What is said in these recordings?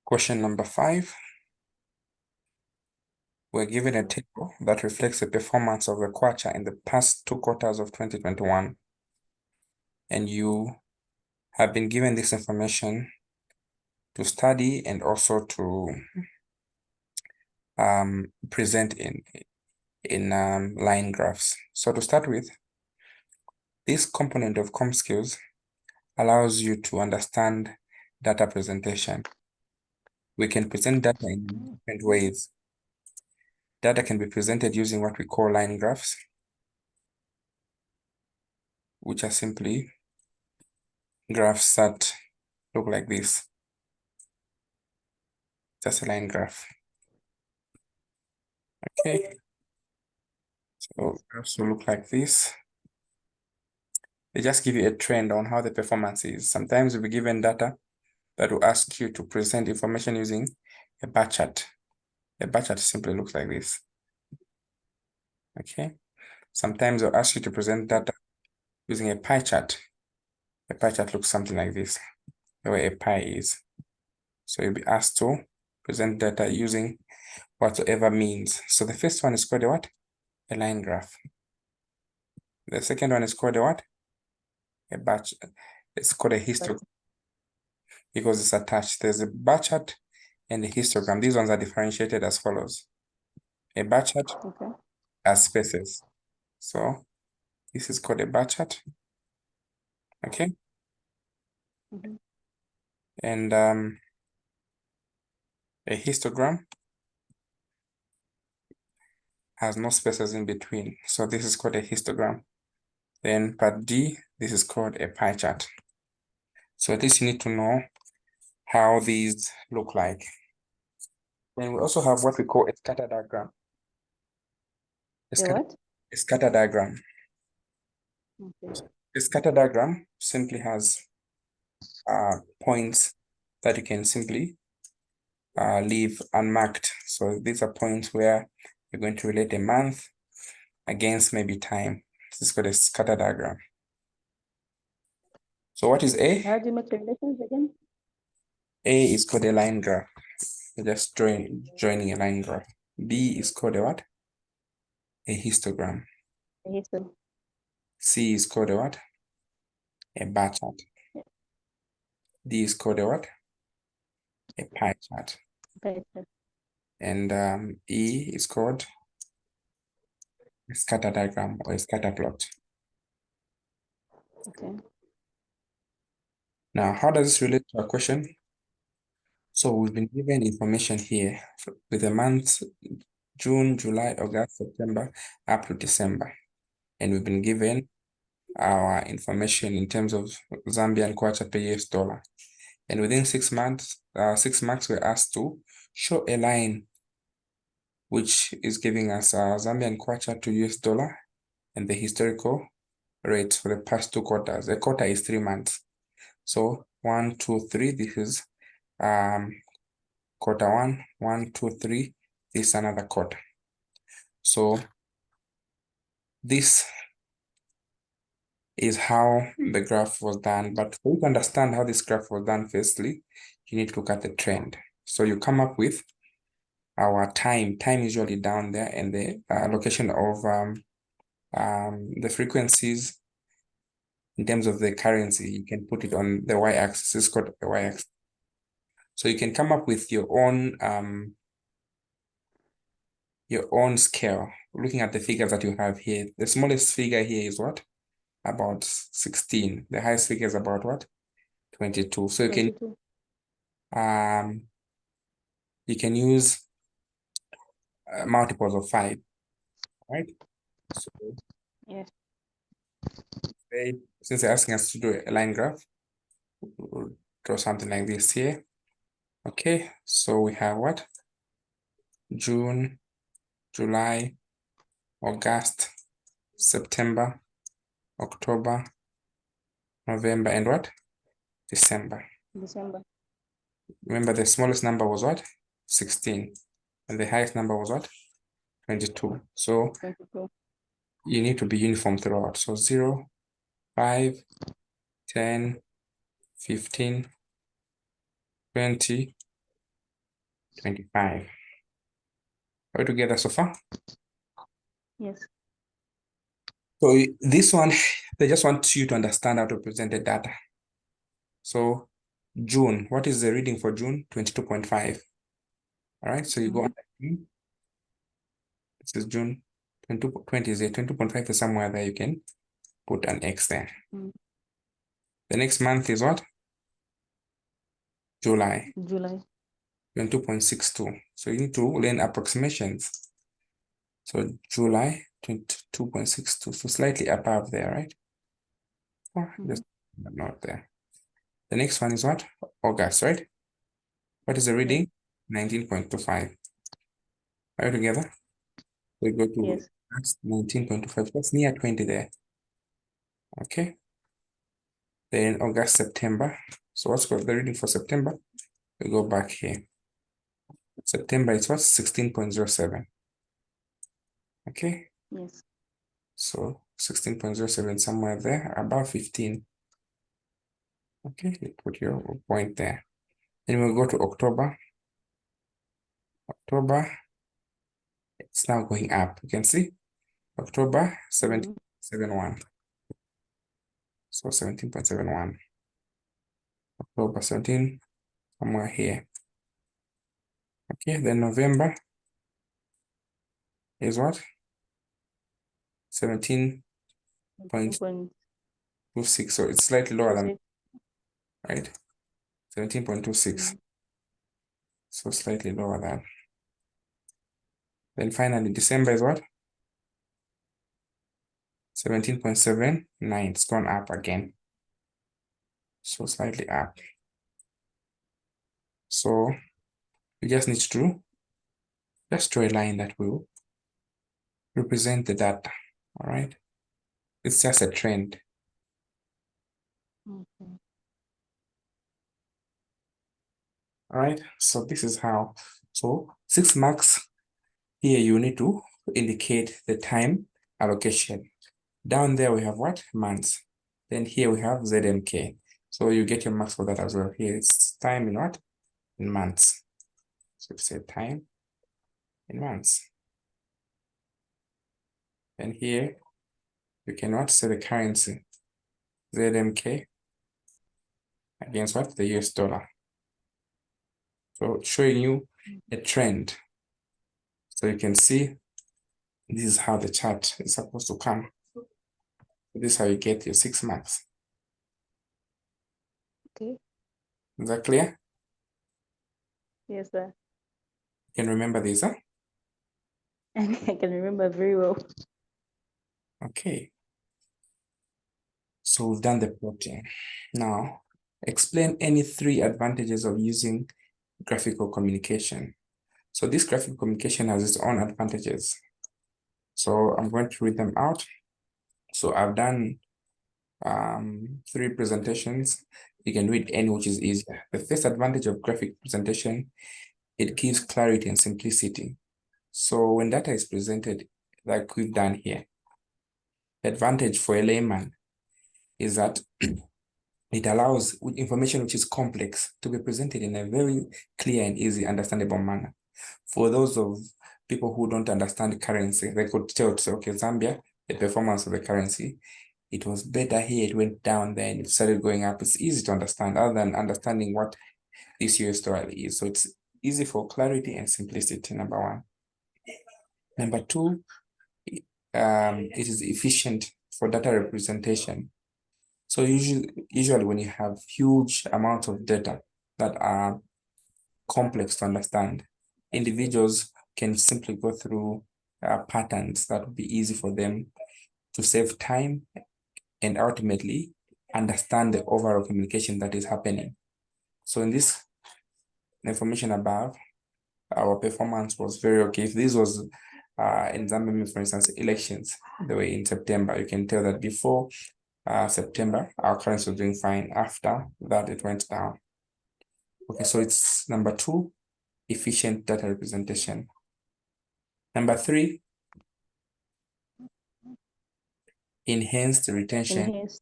Question number 5. We're given a table that reflects the performance of the kwacha in the past 2 quarters of 2021. And you have been given this information to study and also to present in line graphs. So to start with, this component of Comskils allows you to understand data presentation. We can present data in different ways. Data can be presented using what we call line graphs, which are simply graphs that look like this. Just a line graph. Okay. So graphs will look like this. They just give you a trend on how the performance is. Sometimes you'll be given data that will ask you to present information using a bar chart. A bar chart simply looks like this. Okay. Sometimes they'll ask you to present data using a pie chart. A pie chart looks something like this, the way a pie is. So you'll be asked to present data using whatsoever means. So the first one is called a what? A line graph. The second one is called a what? A bar chart. It's called a histogram because it's attached. There's a bar chart and a histogram. These ones are differentiated as follows. A bar chart has spaces. So this is called a bar chart. Okay. And a histogram has no spaces in between. So this is called a histogram. Then part D, this is called a pie chart. So at least you need to know how these look like. Then we also have what we call a scatter diagram. A scatter diagram. Okay. A scatter diagram simply has points that you can simply leave unmarked. So these are points where you're going to relate a month against maybe time. This is called a scatter diagram. So what is A? How do you make the relations again? A is called a line graph. You're just joining a line graph. B is called a what? A histogram. A histogram. C is called a what? A bar chart. Yeah. D is called a what? A pie chart. Pie chart. And E is called a scatter diagram or a scatter plot. Okay. Now, how does this relate to our question? So we've been given information here with the months June, July, August, September, up to December. And we've been given our information in terms of Zambian kwacha per US dollar. And within 6 months, 6 marks, we're asked to show a line which is giving us Zambian kwacha to US dollar and the historical rates for the past 2 quarters. A quarter is 3 months. So 1, 2, 3, this is quarter 1, 1, 2, 3, this is another quarter. So this is how the graph was done. But for you to understand how this graph was done, firstly, you need to look at the trend. So you come up with our time. Time is usually down there, and the location of the frequencies in terms of the currency, you can put it on the y-axis. It's called the y-axis. So you can come up with your own scale, looking at the figures that you have here. The smallest figure here is what? About 16. The highest figure is about what? 22. So you 22. can use multiples of 5, right? So Yes. since they're asking us to do a line graph, we'll draw something like this here. Okay, so we have what? June, July, August, September, October, November, and what? December. Remember, the smallest number was what? 16. And the highest number was what? 22. So 22. you need to be uniform throughout. So 0, 5, 10, 15, 20, 25. Are we together so far? Yes. So this one, they just want you to understand how to present the data. So June, what is the reading for June? 22.5. All right, so you go Mhm. under June. This is June 20 is there. 22.5 is somewhere there. You can put an X there. Mm. The next month is what? July, July. 22.62. So you need to learn approximations. So July 22.62, so slightly above there, right? Oh, just not there. The next one is what? August, right? What is the Yes. reading? 19.25. Are you together? We go to Yes. 19.25. That's near 20 there. Okay. Then August, September. So what's got the reading for September? We go back here. September is what? 16.07. Okay. Yes. So 16.07 somewhere there, about 15. Okay, you put your point there. Then we'll go to October. October, it's now going up. You can see October 17.71. So 17.71. October 17, somewhere here. Okay, then November is what? 17.26. 2.26. So it's slightly lower than, right? 17.26. Mm. So slightly lower than. Then December is what? 17.79. It's gone up again. So slightly up. So you just need to just draw a line that will represent the data. All right. It's just a trend. Okay. All right. So this is how. So 6 marks here, you need to indicate the time allocation. Down there, we have what? Months. Then here we have ZMK. So you get your marks for that as well. Here it's time in what? In months. So you say time in months. And here you cannot say the currency. ZMK against what? The US dollar. So showing you a trend. So you can see this is how the chart is supposed to come. This is how you get your 6 marks. Okay. Is that clear? Yes, sir. You can remember this, huh? I can remember very well. Okay. So we've done the plotting. Now, explain any 3 advantages of using graphical communication. So this graphical communication has its own advantages. So I'm going to read them out. So I've done 3 presentations. You can read any which is easier. The first advantage of graphic presentation, it gives clarity and simplicity. So when data is presented, like we've done here, the advantage for a layman is that it allows information which is complex to be presented in a very clear and easy, understandable manner. For those of people who don't understand currency, they could tell to say, okay, Zambia, the performance of the currency, it was better here, it went down there, and it started going up. It's easy to understand, other than understanding what this US dollar is. So it's easy for clarity and simplicity, number one. Number two, it is efficient for data representation. So usually when you have huge amounts of data that are complex to understand, individuals can simply go through patterns that would be easy for them to save time and ultimately understand the overall communication that is happening. So in this information above, our performance was very okay. If this was in Zambia, for instance, elections, the way in September, you can tell that before September, our currency was doing fine. After that, it went down. Okay, so it's number 2, efficient data representation. Number 3, enhanced retention Enhanced.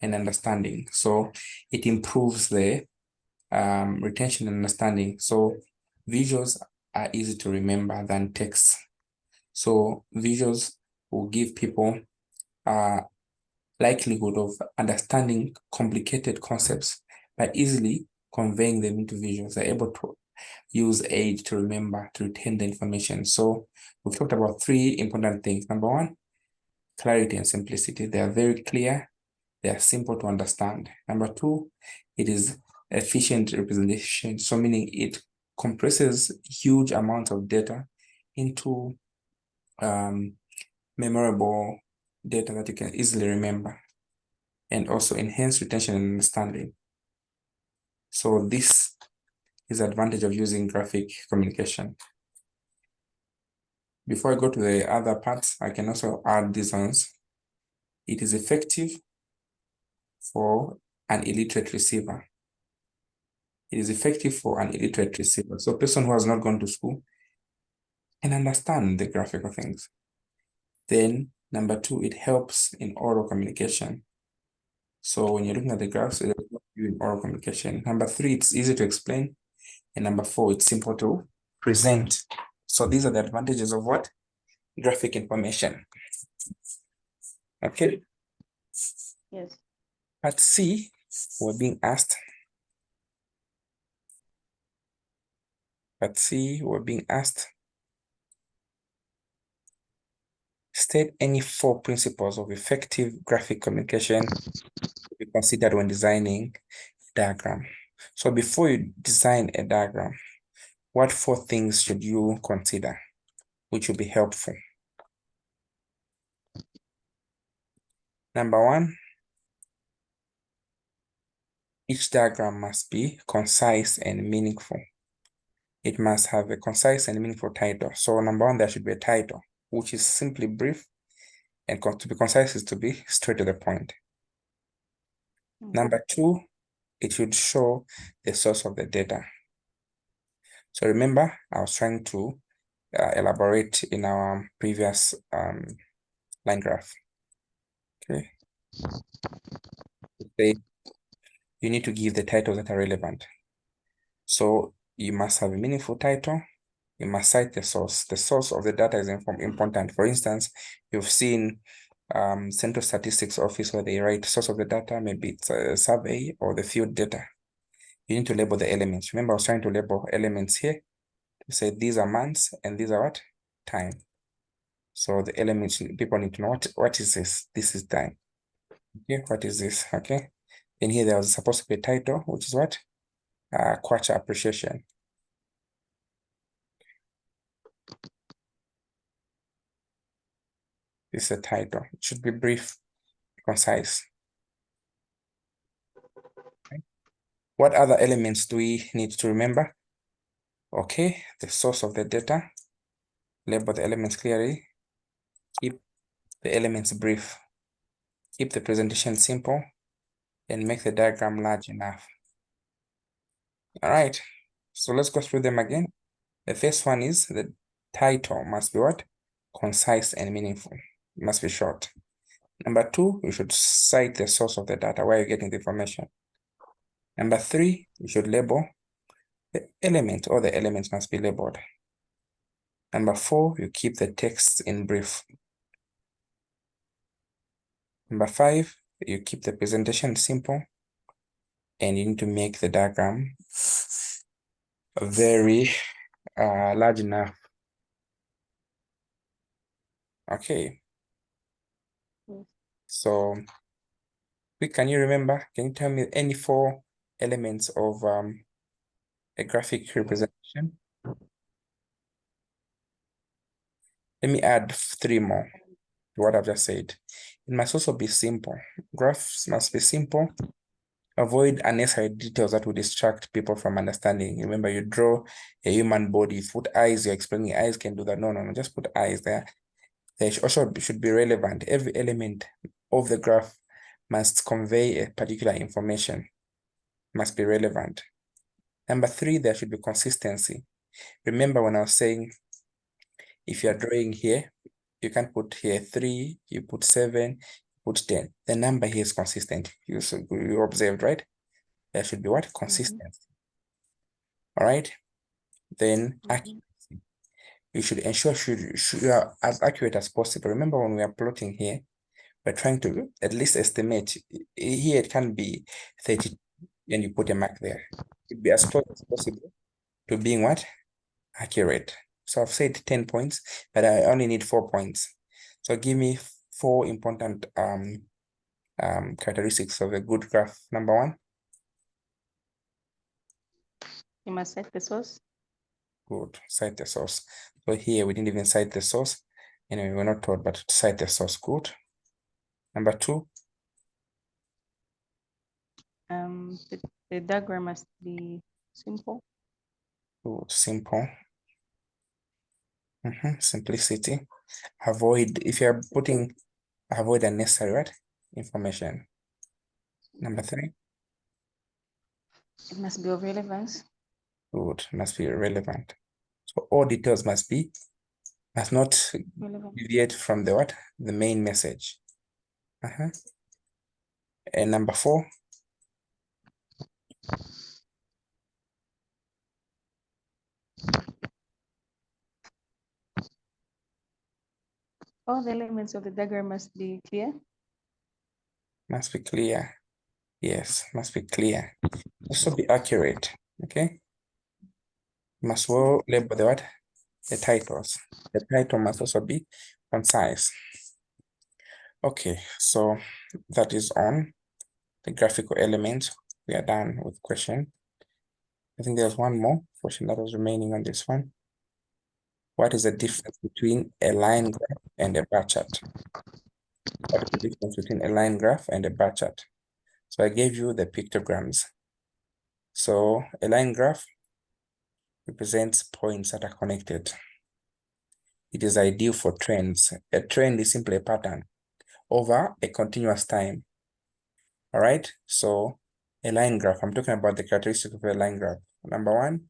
and understanding. So it improves the retention and understanding. So visuals are easy to remember than text. So visuals will give people a likelihood of understanding complicated concepts by easily conveying them into visuals. They're able to use aid to remember, to retain the information. So we've talked about three important things. Number one, clarity and simplicity. They are very clear. They are simple to understand. Number two, it is efficient representation. So meaning it compresses huge amounts of data into memorable data that you can easily remember, and also enhance retention and understanding. So this is the advantage of using graphic communication. Before I go to the other parts, I can also add these ones. It is effective for an illiterate receiver. It is effective for an illiterate receiver. So a person who has not gone to school can understand the graphical things. Then number two, it helps in oral communication. So when you're looking at the graphs, it will help you in oral communication. Number three, it's easy to explain. And number four, it's simple to present. So these are the advantages of what? Graphic information. Okay. Yes. Part C, we're being asked. Part C, we're being asked. State any 4 principles of effective graphic communication to be considered when designing a diagram. So before you design a diagram, what 4 things should you consider, which will be helpful? Number one, each diagram must be concise and meaningful. It must have a concise and meaningful title. So number one, there should be a title, which is simply brief, and to be concise is to be straight to the point. Number two, it should show the source of the data. So remember, I was trying to elaborate in our previous line graph. Okay. You need to give the titles that are relevant. So you must have a meaningful title. You must cite the source. The source of the data is important. For instance, you've seen Central Statistics Office where they write source of the data, maybe it's a survey or the field data. You need to label the elements. Remember, I was trying to label elements here to say these are months and these are what? Time. So the elements, people need to know what is this? This is time. Okay, what is this? Okay. And here there was supposed to be a title, which is what? Quarter appreciation. This is a title. It should be brief, concise. Okay. What other elements do we need to remember? Okay, the source of the data. Label the elements clearly. Keep the elements brief. Keep the presentation simple, and make the diagram large enough. All right, so let's go through them again. The first one is the title must be what? Concise and meaningful. It must be short. Number two, you should cite the source of the data, where you're getting the information. Number three, you should label the element, or the elements must be labeled. Number four, you keep the text in brief. Number five, you keep the presentation simple, and you need to make the diagram very large enough. Okay. So, can you remember? Can you tell me any 4 elements of a graphic representation? Let me add 3 more to what I've just said. It must also be simple. Graphs must be simple. Avoid unnecessary details that will distract people from understanding. Remember, you draw a human body, you put eyes, you're explaining eyes can do that. No, just put eyes there. They also should be relevant. Every element of the graph must convey a particular information, must be relevant. Number 3, there should be consistency. Remember when I was saying, if you're drawing here, you can put here 3, you put 7, you put 10. The number here is consistent. You observed, right? There should be what? Consistency. All right. Then accuracy. You should ensure you are as accurate as possible. Remember, when we are plotting here, we're trying to at least estimate. Here it can be 30, and you put a mark there. It'd be as close as possible to being what? Accurate. So I've said 10 points, but I only need 4 points. So give me 4 important characteristics of a good graph. Number 1. You must cite the source. Good. Cite the source. So here we didn't even cite the source. Anyway, we're not told, but cite the source. Good. Number 2. The diagram must be simple. Good. Simple. Simplicity. Avoid, if you're putting, avoid unnecessary what? Information. Number 3. It must be of relevance. Good. Must be relevant. So all details must not Relevant. deviate from the what? The main message. And number 4. All the elements of the diagram must be clear. Must be clear. Yes, must be clear. Also be accurate. Okay. Must well label the what? The titles. The title must also be concise. Okay, so that is on the graphical element. We are done with question. I think there's one more question that was remaining on this one. What is the difference between a line graph and a bar chart? What is the difference between a line graph and a bar chart? So I gave you the pictograms. So a line graph represents points that are connected. It is ideal for trends. A trend is simply a pattern over a continuous time. All right, so a line graph, I'm talking about the characteristics of a line graph. Number 1,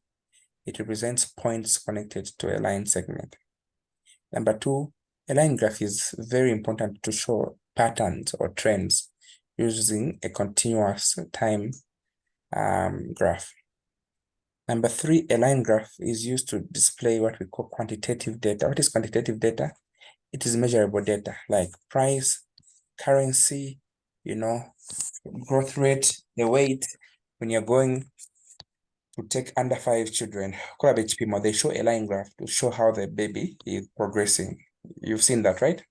it represents points connected to a line segment. Number 2, a line graph is very important to show patterns or trends using a continuous time graph. Number 3, a line graph is used to display what we call quantitative data. What is quantitative data? It is measurable data like price, currency, growth rate, the weight. When you're going to take under 5 children, they show a line graph to show how the baby is progressing. You've seen that, right?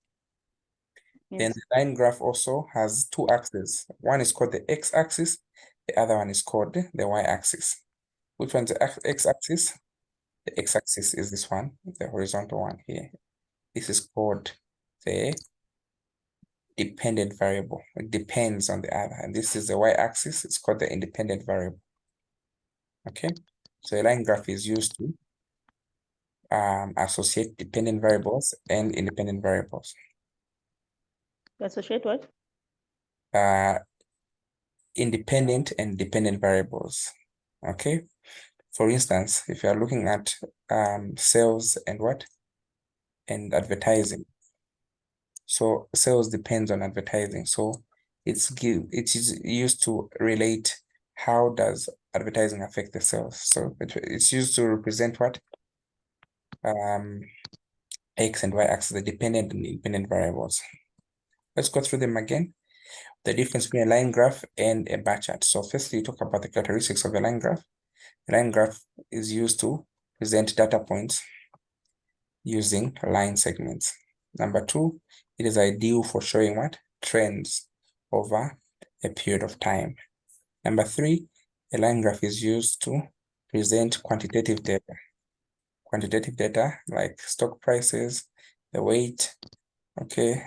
Yes. Then the line graph also has 2 axes. One is called the x-axis, the other one is called the y-axis. Which one's the x-axis? The x-axis is this one, the horizontal one here. This is called the dependent variable. It depends on the other. And this is the y-axis. It's called the independent variable. Okay. So a line graph is used to associate dependent variables and independent variables. To associate what? Independent and dependent variables. Okay. For instance, if you are looking at sales and what? And advertising. So sales depends on advertising. So it is used to relate how does advertising affect the sales. So it's used to represent what? X and Y axis, the dependent and independent variables. Let's go through them again. The difference between a line graph and a bar chart. So firstly, you talk about the characteristics of a line graph. A line graph is used to present data points using line segments. Number 2, it is ideal for showing what? Trends over a period of time. Number 3, a line graph is used to present quantitative data. Quantitative data like stock prices, the weight, okay.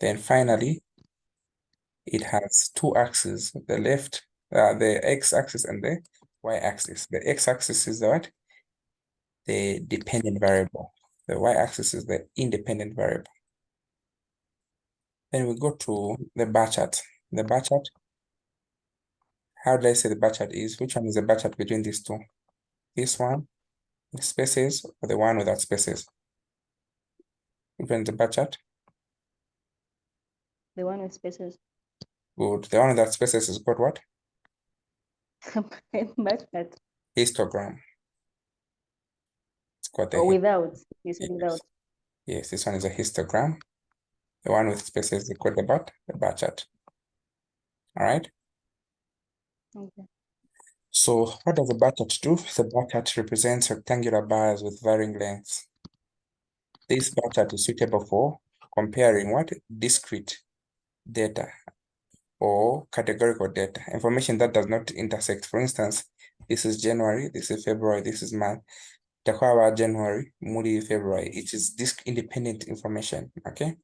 Then finally, it has 2 axes, the x-axis and the y-axis. The x-axis is the what? The dependent variable. The y-axis is the independent variable. Then we go to the bar chart. The bar chart, how did I say the bar chart is? Which one is the bar chart between these two? This one with spaces or the one without spaces? Which one is the bar chart? The one with spaces. Good. The one without spaces is called what? But Histogram. got the Or without, you said yes. without. Yes, this one is a histogram. The one with spaces, they call the bar chart. All right. Okay. So what does the bar chart do? The bar chart represents rectangular bars with varying lengths. This bar chart is suitable for comparing what? Discrete data or categorical data, information that does not intersect. For instance, this is January, this is February, this is March. Takwawa January, Moody February. It is disk independent information. Okay.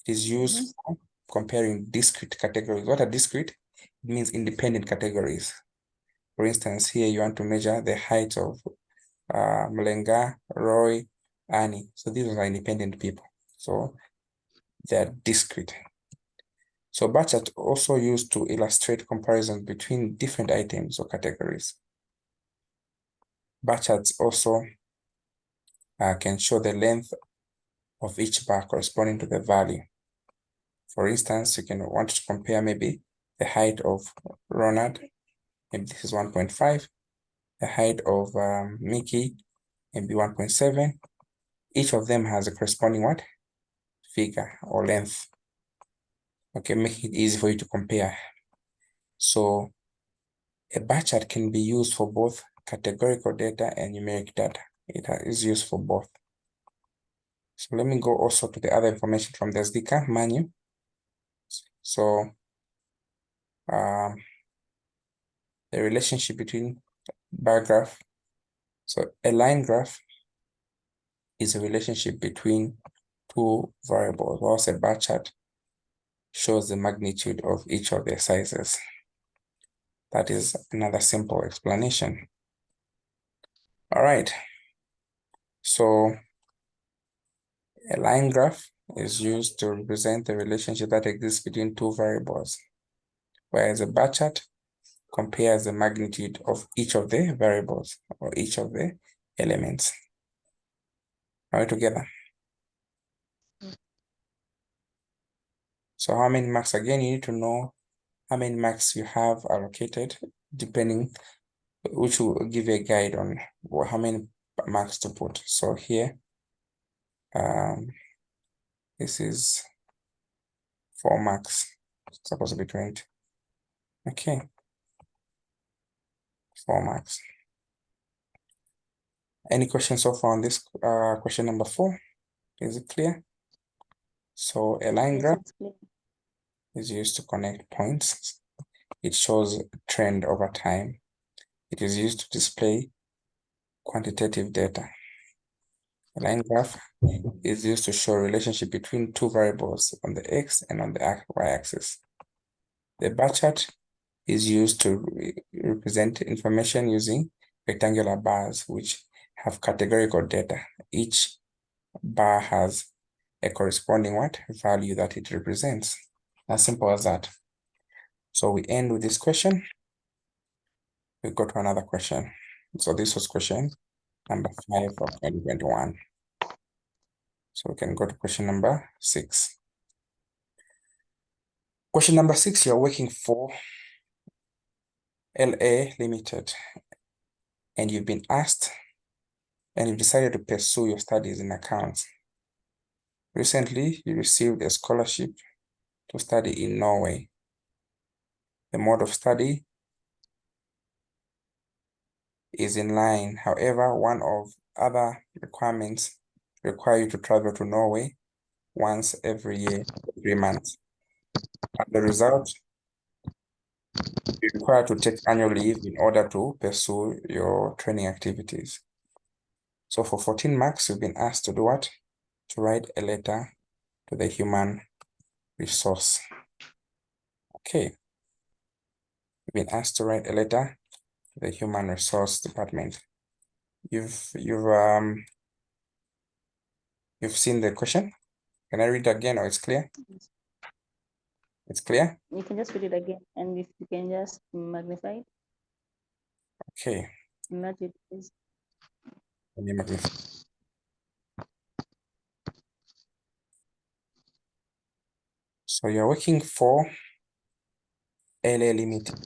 It is used for comparing discrete categories. What are discrete? It means independent categories. For instance, here you want to measure the height of Mlenga, Roy, Annie. So these are independent people. So they're discrete. So bar chart also used to illustrate comparisons between different items or categories. Bar charts also can show the length of each bar corresponding to the value. For instance, you can want to compare maybe the height of Ronald, maybe this is 1.5, the height of Mickey, maybe 1.7. Each of them has a corresponding what? Figure or length. Okay, make it easy for you to compare. So a bar chart can be used for both categorical data and numeric data. It is used for both. So let me go also to the other information from the SDK menu. So the relationship between bar graph. So a line graph is a relationship between two variables, whilst a bar chart shows the magnitude of each of their sizes. That is another simple explanation. All right. So a line graph is used to represent the relationship that exists between two variables, whereas a bar chart compares the magnitude of each of the variables or each of the elements. Are we together? So how many marks? Again, you need to know how many marks you have allocated, depending, which will give you a guide on how many marks to put. So here, this is 4 marks. It's supposed to be 20. Okay, 4 marks. Any questions so far on this question number 4? Is it clear? So a line Yes, graph it's clear. is used to connect points. It shows a trend over time. It is used to display quantitative data. A line graph is used to show a relationship between two variables on the x and on the y-axis. The bar chart is used to represent information using rectangular bars which have categorical data. Each bar has a corresponding what value that it represents. As simple as that. So we end with this question. We go to another question. So this was question number 5 of 2021. So we can go to question number 6. Question number 6, you're working for LA Limited and you've been asked and you've decided to pursue your studies in accounts. Recently, you received a scholarship to study in Norway. The mode of study is in line. However, one of other requirements require you to travel to Norway once every year, 3 months. As a result, you're required to take annual leave in order to pursue your training activities. So for 14 marks, you've been asked to do what? To write a letter to the human resource. Okay. You've been asked to write a letter to the human resource department. You've seen the question? Can I read again or it's clear? Yes. It's clear? You can just read it again, and if you can just magnify it, Okay. enlarge it, please. Let me magnify. So you're working for LA Limited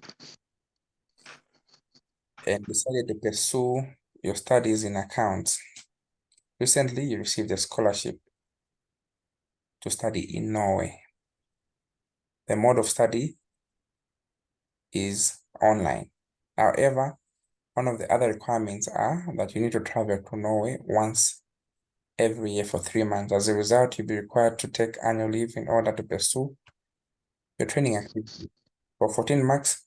and decided to pursue your studies in accounts. Recently, you received a scholarship to study in Norway. The mode of study is online. However, one of the other requirements are that you need to travel to Norway once every year for 3 months. As a result, you'll be required to take annual leave in order to pursue your training activity. For 14 marks,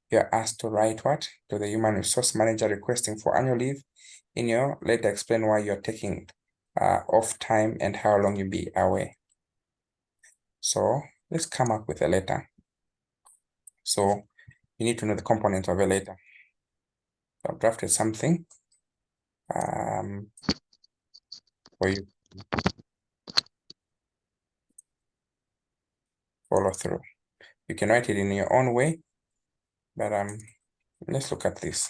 you're asked to write what? To the human resource manager requesting for annual leave. In your letter, explain why you're taking off time and how long you'll be away. So let's come up with a letter. So you need to know the components of a letter. So I've drafted something for you follow through. You can write it in your own way, but let's look at this.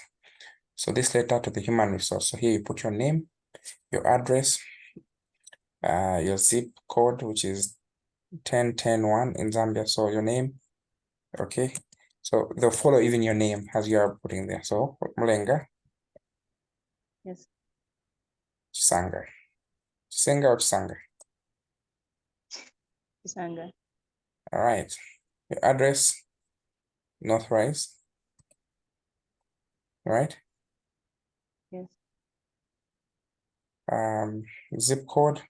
So this letter to the human resource. So here you put your name, your address, your zip code, which is 1010-1 in Zambia. So your name, okay. So they'll follow even your name as you are putting there. So Mulenga, Yes. Chisanga. Chisenga or Chisanga? Chisanga. All right. Your address, North Rise, right? Yes. Zip code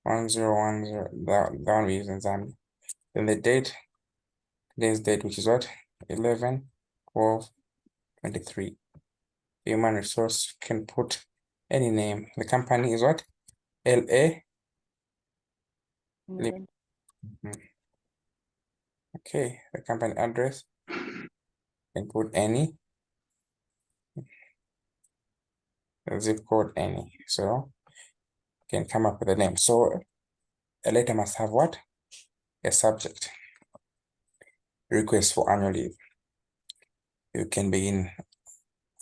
1010. That one we use in Zambia. Then the date, today's date, which is what? 11/12/23. Human resource can put any name. The company is what? LA. Limited. Okay, the company address can put any, zip code any. So you can come up with a name. So a letter must have what? A subject. Request for annual leave. You can begin.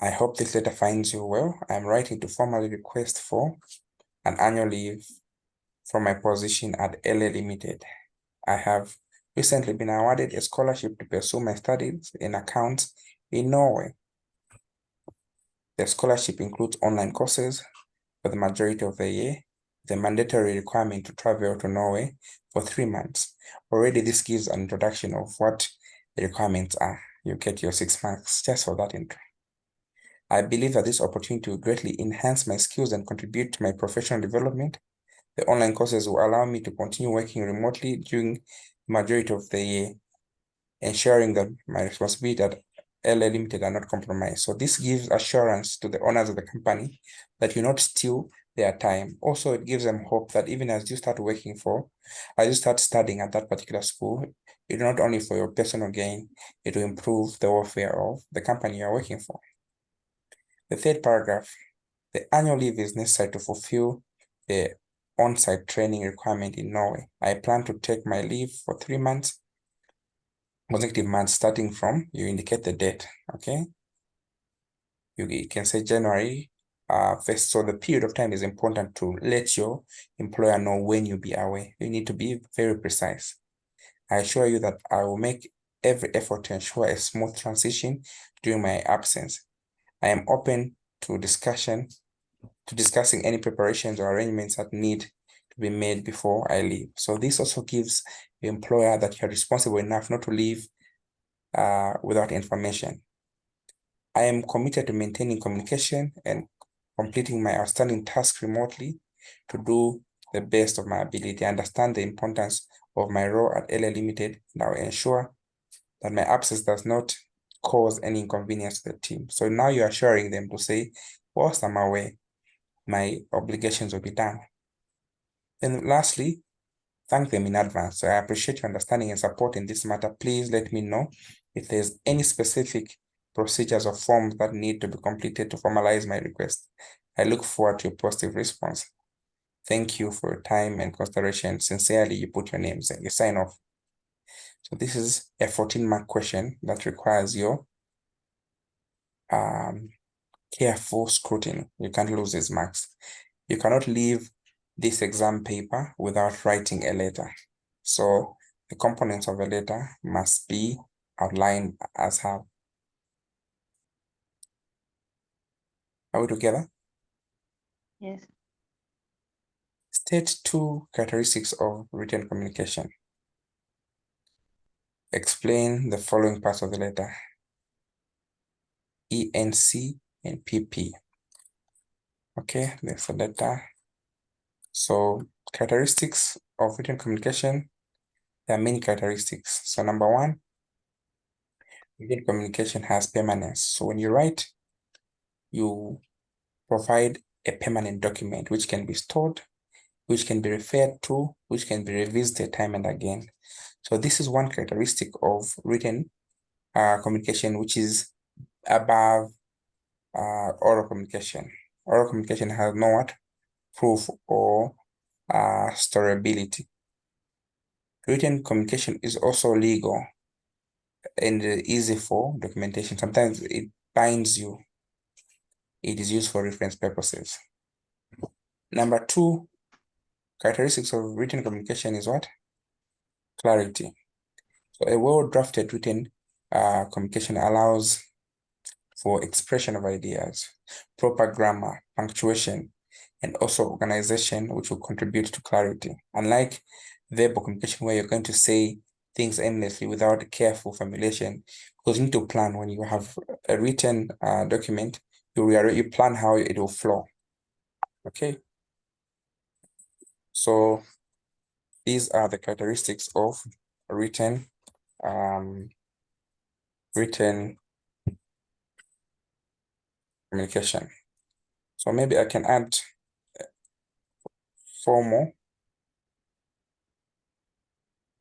I hope this letter finds you well. I'm writing to formally request for an annual leave from my position at LA Limited. I have recently been awarded a scholarship to pursue my studies in accounts in Norway. The scholarship includes online courses for the majority of the year, the mandatory requirement to travel to Norway for 3 months. Already, this gives an introduction of what the requirements are. You get your 6 marks just for that intro. I believe that this opportunity will greatly enhance my skills and contribute to my professional development. The online courses will allow me to continue working remotely during the majority of the year, ensuring that my responsibility at LA Limited are not compromised. So this gives assurance to the owners of the company that you not steal their time. Also, it gives them hope that even as you start studying at that particular school, it's not only for your personal gain, it will improve the welfare of the company you're working for. The third paragraph, the annual leave is necessary to fulfill the on-site training requirement in Norway. I plan to take my leave for 3 months, consecutive months, starting from, you indicate the date, okay? You can say January 1st. So the period of time is important to let your employer know when you'll be away. You need to be very precise. I assure you that I will make every effort to ensure a smooth transition during my absence. I am open to discussing any preparations or arrangements that need to be made before I leave. So this also gives the employer that you're responsible enough not to leave without information. I am committed to maintaining communication and completing my outstanding task remotely to do the best of my ability. I understand the importance of my role at LA Limited, and I will ensure that my absence does not cause any inconvenience to the team. So now you're assuring them to say, whilst I'm away, my obligations will be done. And lastly, thank them in advance. So I appreciate your understanding and support in this matter. Please let me know if there's any specific procedures or forms that need to be completed to formalize my request. I look forward to your positive response. Thank you for your time and consideration. Sincerely, you put your names and you sign off. So this is a 14-mark question that requires your careful scrutiny. You can't lose these marks. You cannot leave this exam paper without writing a letter. So the components of a letter must be outlined as have. Are we together? Yes. State 2 characteristics of written communication. Explain the following parts of the letter: ENC and PP. Okay, there's the letter. So characteristics of written communication, there are many characteristics. So number one, written communication has permanence. So when you write, you provide a permanent document which can be stored, which can be referred to, which can be revisited time and again. So this is one characteristic of written communication, which is above oral communication. Oral communication has no what? Proof or storability. Written communication is also legal and easy for documentation. Sometimes it binds you. It is used for reference purposes. Number two, characteristics of written communication is what? Clarity. So a well-drafted written communication allows for expression of ideas, proper grammar, punctuation, and also organization, which will contribute to clarity. Unlike verbal communication, where you're going to say things endlessly without careful formulation, because you need to plan. When you have a written document, you plan how it will flow. Okay. So these are the characteristics of written communication. So maybe I can add 4 more.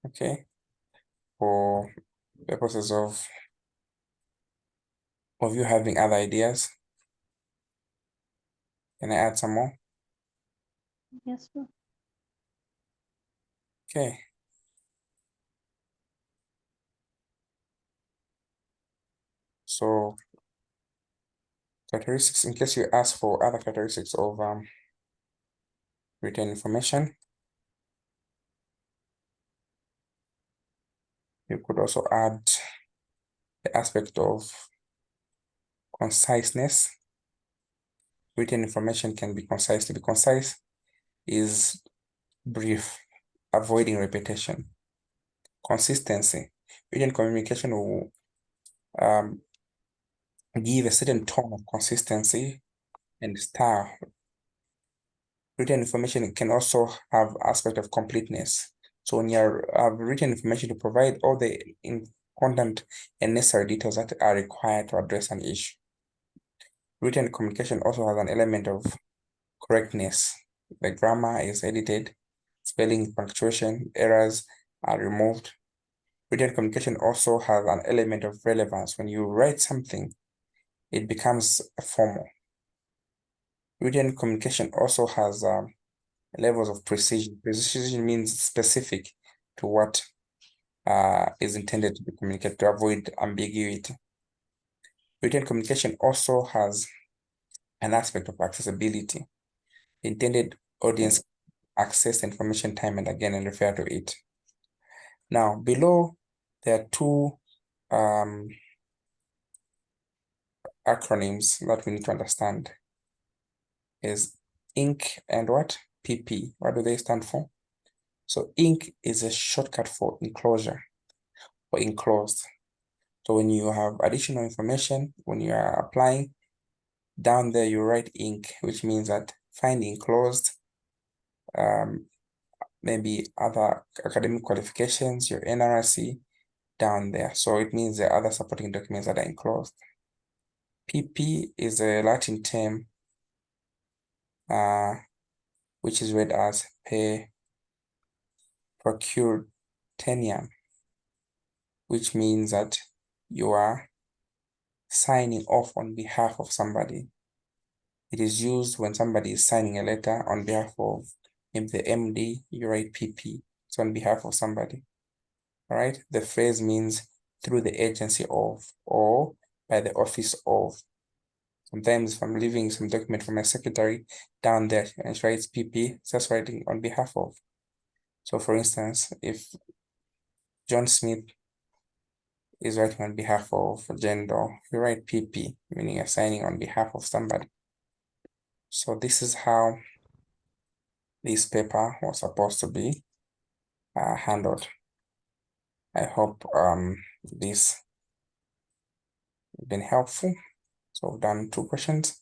Okay, for purposes of you having other ideas. Can I add some more? Yes, sir. Okay. So characteristics, in case you ask for other characteristics of written information, you could also add the aspect of conciseness. Written information can be concise. To be concise is brief, avoiding repetition. Consistency. Written communication will give a certain tone of consistency and style. Written information can also have aspect of completeness. So when you're written information to provide all the content and necessary details that are required to address an issue. Written communication also has an element of correctness. The grammar is edited, spelling, punctuation, errors are removed. Written communication also has an element of relevance. When you write something, it becomes formal. Written communication also has levels of precision. Precision means specific to what is intended to be communicated to avoid ambiguity. Written communication also has an aspect of accessibility. The intended audience access information time and again and refer to it. Now, below there are two acronyms that we need to understand is INC and what? PP. What do they stand for? So INC is a shortcut for enclosure or enclosed. So when you have additional information, when you are applying, down there you write INC, which means that find enclosed, maybe other academic qualifications, your NRC, down there. So it means there are other supporting documents that are enclosed. PP is a Latin term which is read as per procurteniam, which means that you are signing off on behalf of somebody. It is used when somebody is signing a letter on behalf of the MD, you write PP. It's on behalf of somebody. All right. The phrase means through the agency of or by the office of. Sometimes if I'm leaving some document from my secretary down there and it writes PP, it's just writing on behalf of. So for instance, if John Smith is writing on behalf of Jane Doe, you write PP, meaning you're signing on behalf of somebody. So this is how this paper was supposed to be handled. I hope this been helpful. So we've done 2 questions.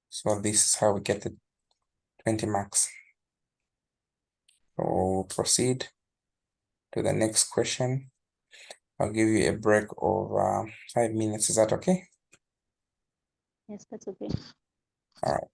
So this is how we get the 20 marks. So we'll proceed to the next question. I'll give you a break of 5 minutes. Is that okay? Yes, that's okay. All right.